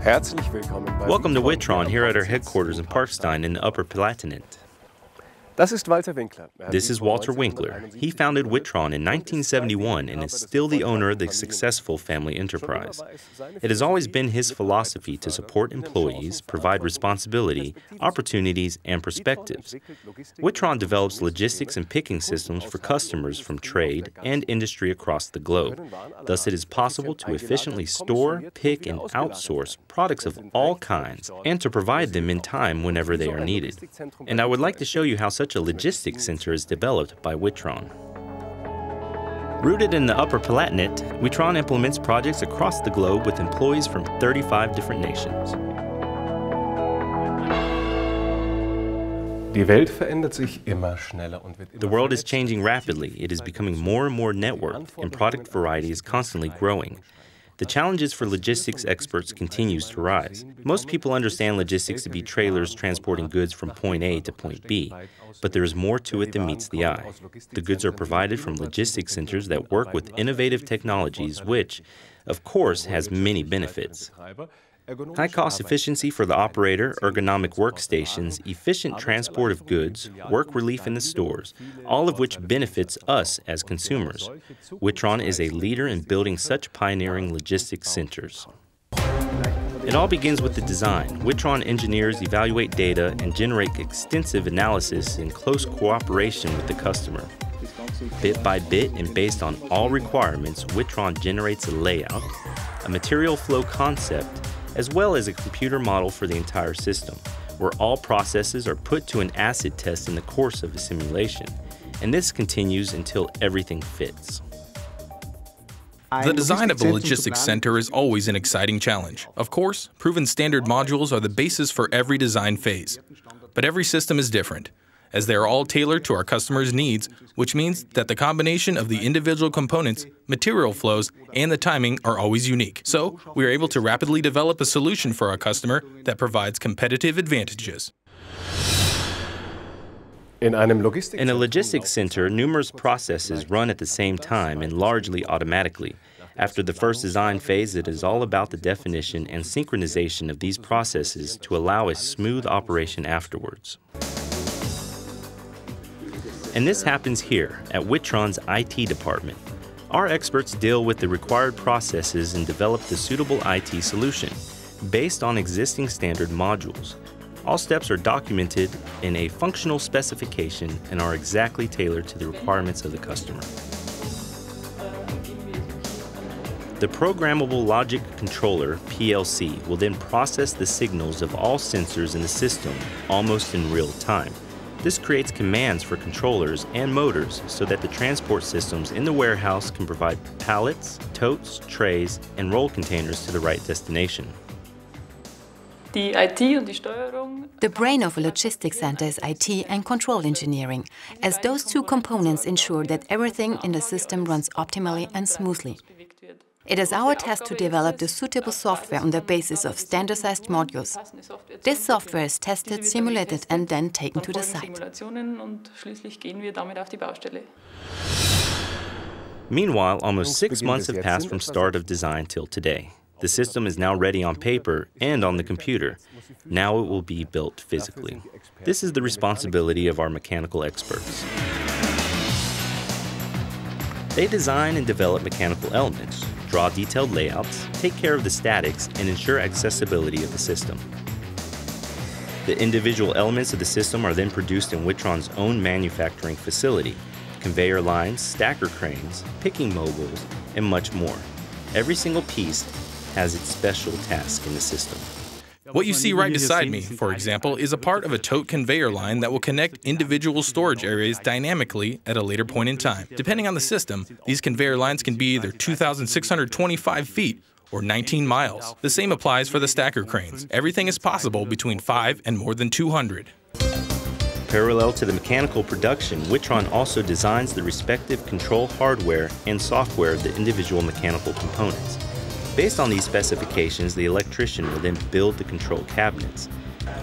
Welcome to Witron here at our headquarters in Parkstein in the Upper Palatinate. This is Walter Winkler. He founded Witron in 1971 and is still the owner of the successful family enterprise. It has always been his philosophy to support employees, provide responsibility, opportunities, and perspectives. Witron develops logistics and picking systems for customers from trade and industry across the globe. Thus, it is possible to efficiently store, pick, and outsource products of all kinds and to provide them in time whenever they are needed. And I would like to show you how such a logistics center is developed by Witron. Rooted in the Upper Palatinate, Witron implements projects across the globe with employees from 35 different nations. The world is changing rapidly. It is becoming more and more networked, and product variety is constantly growing. The challenges for logistics experts continues to rise. Most people understand logistics to be trailers transporting goods from point A to point B, but there is more to it than meets the eye. The goods are provided from logistics centers that work with innovative technologies, which, of course, has many benefits. High cost efficiency for the operator, ergonomic workstations, efficient transport of goods, work relief in the stores, all of which benefits us as consumers. Witron is a leader in building such pioneering logistics centers. It all begins with the design. Witron engineers evaluate data and generate extensive analysis in close cooperation with the customer. Bit by bit and based on all requirements, Witron generates a layout, a material flow concept, as well as a computer model for the entire system, where all processes are put to an acid test in the course of a simulation, and this continues until everything fits. The design of a logistics center is always an exciting challenge. Of course, proven standard modules are the basis for every design phase, but every system is different, as they are all tailored to our customers' needs, which means that the combination of the individual components, material flows, and the timing are always unique. So, we are able to rapidly develop a solution for our customer that provides competitive advantages. In a logistics center, numerous processes run at the same time and largely automatically. After the first design phase, it is all about the definition and synchronization of these processes to allow a smooth operation afterwards. And this happens here, at Witron's IT department. Our experts deal with the required processes and develop the suitable IT solution, based on existing standard modules. All steps are documented in a functional specification and are exactly tailored to the requirements of the customer. The Programmable Logic Controller, PLC, will then process the signals of all sensors in the system almost in real time. This creates commands for controllers and motors so that the transport systems in the warehouse can provide pallets, totes, trays, and roll containers to the right destination. The brain of a logistics center is IT and control engineering, as those two components ensure that everything in the system runs optimally and smoothly. It is our task to develop the suitable software on the basis of standardized modules. This software is tested, simulated, and then taken to the site. Meanwhile, almost 6 months have passed from start of design till today. The system is now ready on paper and on the computer. Now it will be built physically. This is the responsibility of our mechanical experts. They design and develop mechanical elements, draw detailed layouts, take care of the statics, and ensure accessibility of the system. The individual elements of the system are then produced in Witron's own manufacturing facility: conveyor lines, stacker cranes, picking mobiles, and much more. Every single piece has its special task in the system. What you see right beside me, for example, is a part of a tote conveyor line that will connect individual storage areas dynamically at a later point in time. Depending on the system, these conveyor lines can be either 2,625 feet or 19 miles. The same applies for the stacker cranes. Everything is possible between 5 and more than 200. Parallel to the mechanical production, Witron also designs the respective control hardware and software of the individual mechanical components. Based on these specifications, the electrician will then build the control cabinets.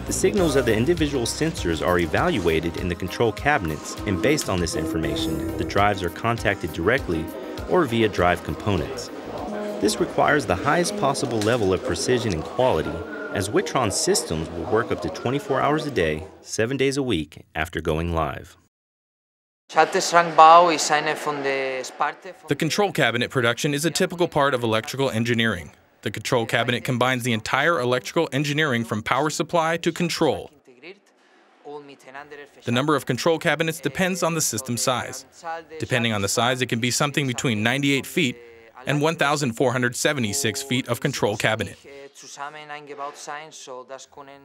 The signals of the individual sensors are evaluated in the control cabinets, and based on this information, the drives are contacted directly or via drive components. This requires the highest possible level of precision and quality, as Witron systems will work up to 24 hours a day, 7 days a week after going live. The control cabinet production is a typical part of electrical engineering. The control cabinet combines the entire electrical engineering from power supply to control. The number of control cabinets depends on the system size. Depending on the size, it can be something between 98 feet and 1,476 feet of control cabinet.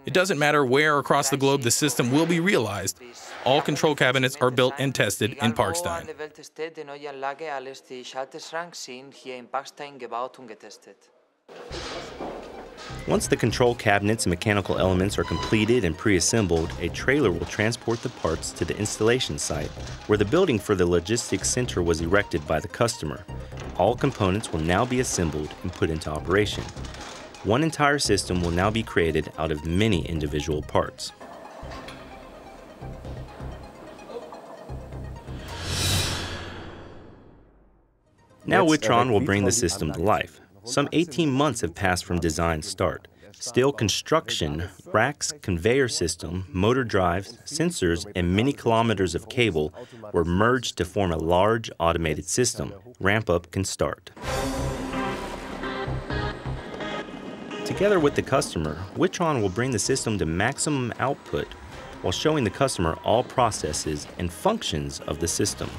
It doesn't matter where across the globe the system will be realized. All control cabinets are built and tested in Parkstein. Once the control cabinets and mechanical elements are completed and pre-assembled, a trailer will transport the parts to the installation site, where the building for the logistics center was erected by the customer. All components will now be assembled and put into operation. One entire system will now be created out of many individual parts. Now Witron will bring the system to life. Some 18 months have passed from design start. Steel construction, racks, conveyor system, motor drives, sensors, and many kilometers of cable were merged to form a large automated system. Ramp-up can start. Together with the customer, Witron will bring the system to maximum output while showing the customer all processes and functions of the system.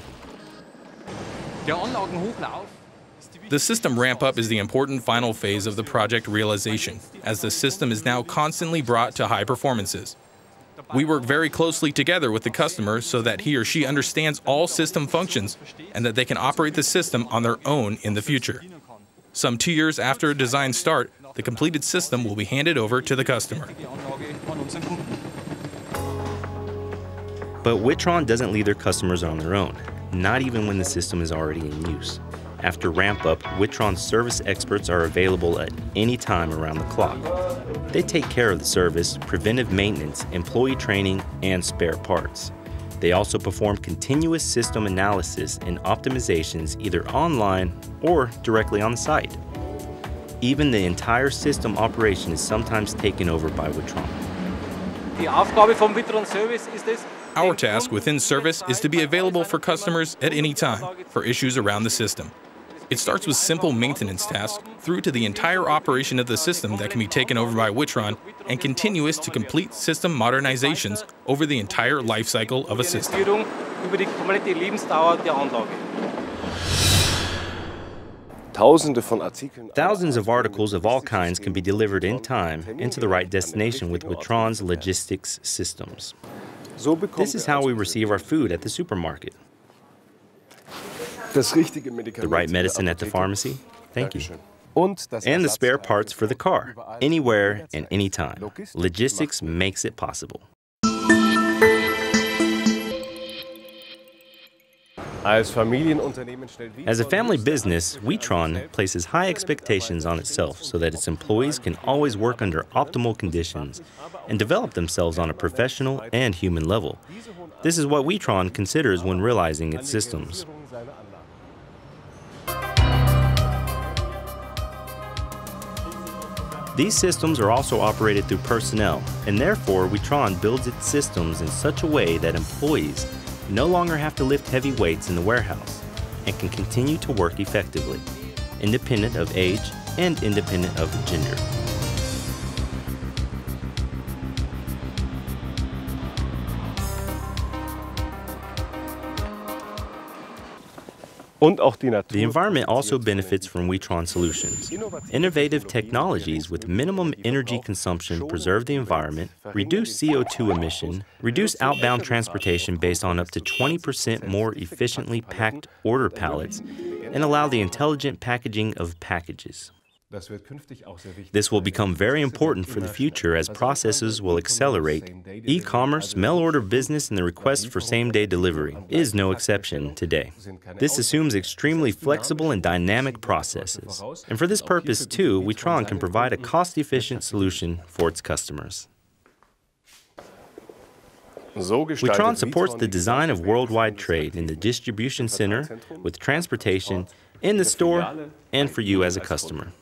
The system ramp-up is the important final phase of the project realization, as the system is now constantly brought to high performances. We work very closely together with the customer so that he or she understands all system functions and that they can operate the system on their own in the future. Some 2 years after design start, the completed system will be handed over to the customer. But Witron doesn't leave their customers on their own, not even when the system is already in use. After ramp-up, Witron service experts are available at any time around the clock. They take care of the service, preventive maintenance, employee training, and spare parts. They also perform continuous system analysis and optimizations either online or directly on the site. Even the entire system operation is sometimes taken over by Witron. Our task within service is to be available for customers at any time for issues around the system. It starts with simple maintenance tasks through to the entire operation of the system that can be taken over by Witron and continuous to complete system modernizations over the entire life cycle of a system. Thousands of articles of all kinds can be delivered in time into the right destination with Witron's logistics systems. This is how we receive our food at the supermarket. The right medicine at the pharmacy? Thank you. And the spare parts for the car, anywhere and anytime. Logistics makes it possible. As a family business, Witron places high expectations on itself so that its employees can always work under optimal conditions and develop themselves on a professional and human level. This is what Witron considers when realizing its systems. These systems are also operated through personnel, and therefore Witron builds its systems in such a way that employees no longer have to lift heavy weights in the warehouse and can continue to work effectively, independent of age and independent of gender. The environment also benefits from Witron solutions. Innovative technologies with minimum energy consumption preserve the environment, reduce CO2 emission, reduce outbound transportation based on up to 20% more efficiently packed order pallets, and allow the intelligent packaging of packages. This will become very important for the future as processes will accelerate. E-commerce, mail-order business, and the request for same-day delivery is no exception today. This assumes extremely flexible and dynamic processes. And for this purpose, too, Witron can provide a cost-efficient solution for its customers. Witron supports the design of worldwide trade in the distribution center, with transportation, in the store, and for you as a customer.